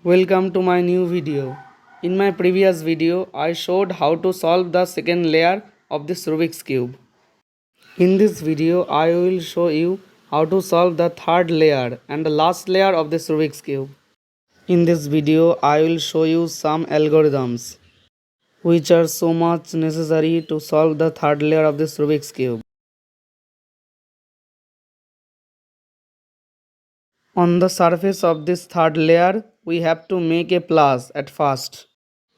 Welcome to my new video. In my previous video, I showed how to solve the second layer of this Rubik's cube. In this video, I will show you how to solve the third layer and the last layer of this Rubik's cube. In this video, I will show you some algorithms which are so much necessary to solve the third layer of this Rubik's cube. On the surface of this third layer, we have to make a plus at first.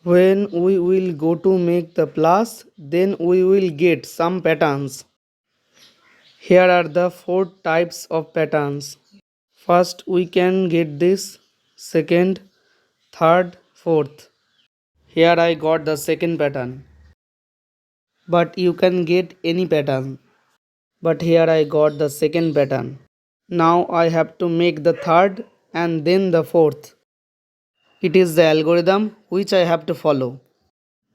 When we will go to make the plus, then we will get some patterns. Here are the four types of patterns. First we can get this, second, third, fourth. Here I got the second pattern. But you can get any pattern. But here I got the second pattern. Now I have to make the third and then the fourth. It is the algorithm which I have to follow.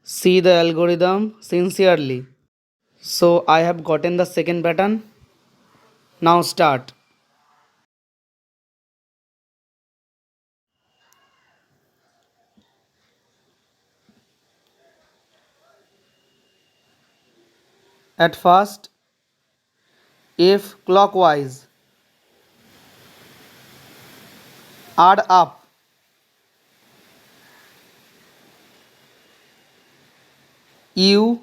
See the algorithm sincerely. So I have gotten the second pattern. Now start. At first, if clockwise, add up, U,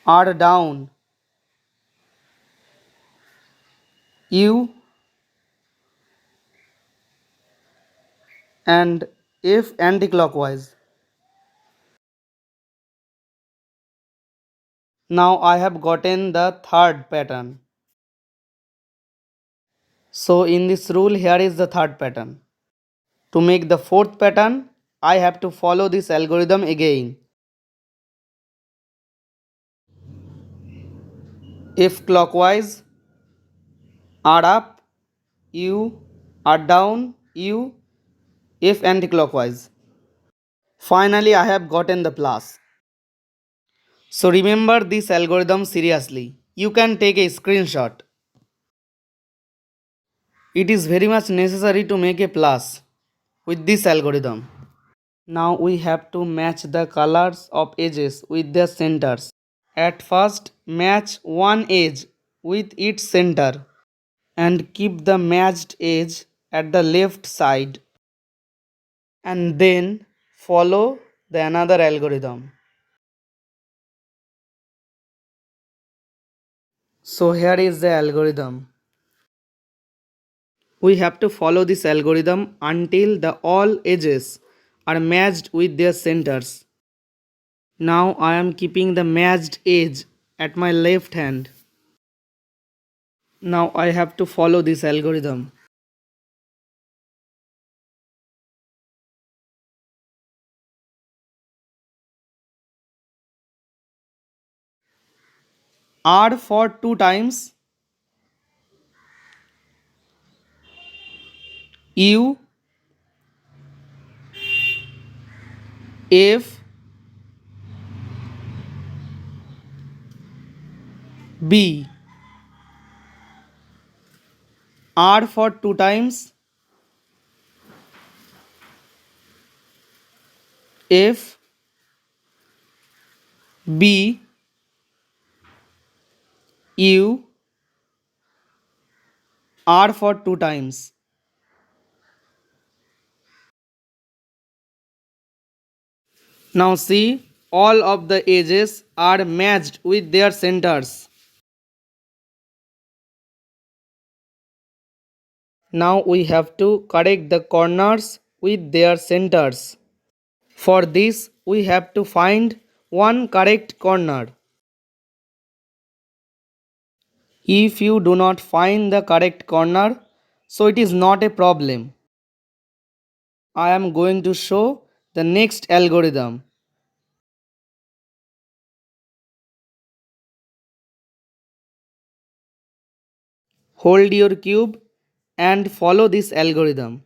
add down, U, and if anti-clockwise. Now I have gotten the third pattern. So in this rule, here is the third pattern. To make the fourth pattern, I have to follow this algorithm again. If clockwise, add up, U, add down, U, if anti-clockwise. Finally, I have gotten the plus. So remember this algorithm seriously. You can take a screenshot. It is very much necessary to make a plus with this algorithm. Now we have to match the colors of edges with their centers. At first, match one edge with its center and keep the matched edge at the left side, and then follow the another algorithm. So here is the algorithm. We have to follow this algorithm until the all edges are matched with their centers. Now I am keeping the matched edge at my left hand. Now I have to follow this algorithm. R for 2 times, U, F, B. R for 2 times, F, B, U, R for 2 times. Now see, all of the edges are matched with their centers. Now we have to correct the corners with their centers. For this, we have to find one correct corner. If you do not find the correct corner, so it is not a problem. I am going to show the next algorithm. Hold your cube and follow this algorithm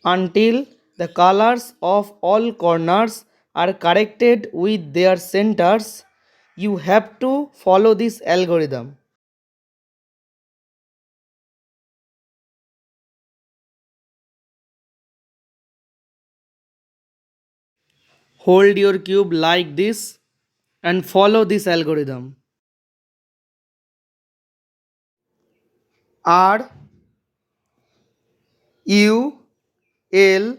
until the colors of all corners are corrected with their centers. You have to follow this algorithm. Hold your cube like this and follow this algorithm. R U L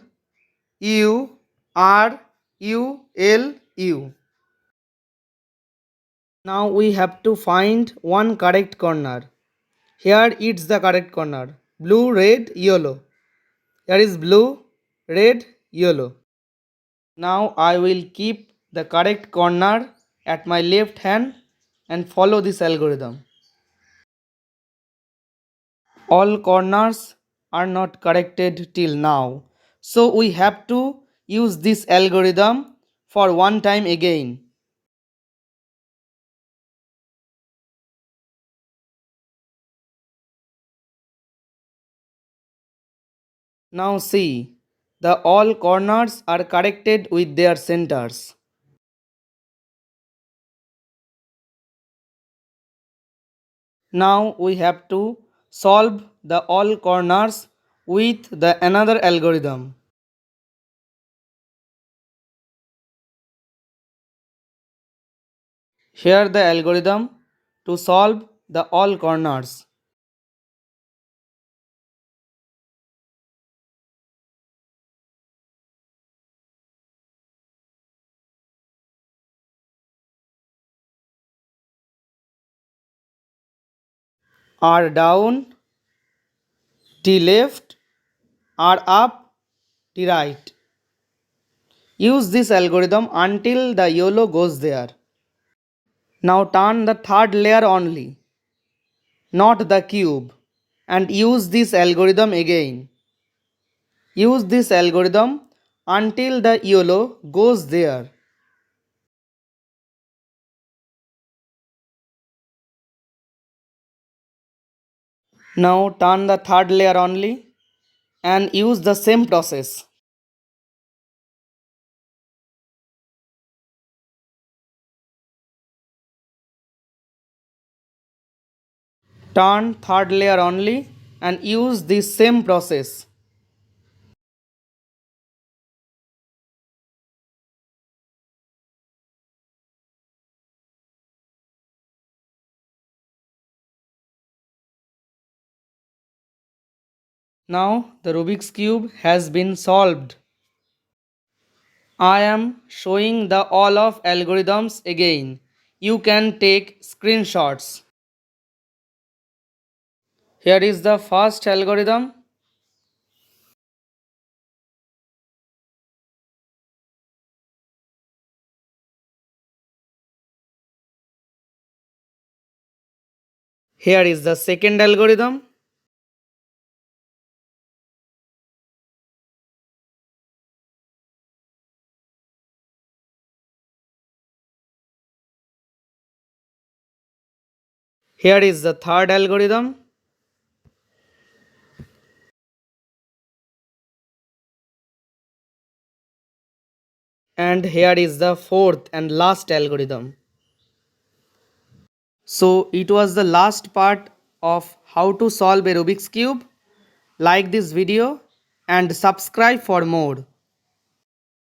U R U L U. Now we have to find one correct corner. Here it's the correct corner. Blue, red, yellow. Here is blue, red, yellow. Now I will keep the correct corner at my left hand and follow this algorithm. All corners are not corrected till now. So we have to use this algorithm for one time again. Now see, the all corners are corrected with their centers. Now we have to solve the all corners with the another algorithm. Here the algorithm to solve the all corners. R down, T left, R up, T right. Use this algorithm until the yellow goes there. Now turn the third layer only, not the cube, and use this algorithm again. Use this algorithm until the yellow goes there. Now turn the third layer only and use the same process. Turn third layer only and use this same process. Now the Rubik's Cube has been solved. I am showing the all of algorithms again. You can take screenshots. Here is the first algorithm. Here is the second algorithm. Here is the third algorithm. And here is the fourth and last algorithm. So it was the last part of how to solve a Rubik's Cube. Like this video and subscribe for more.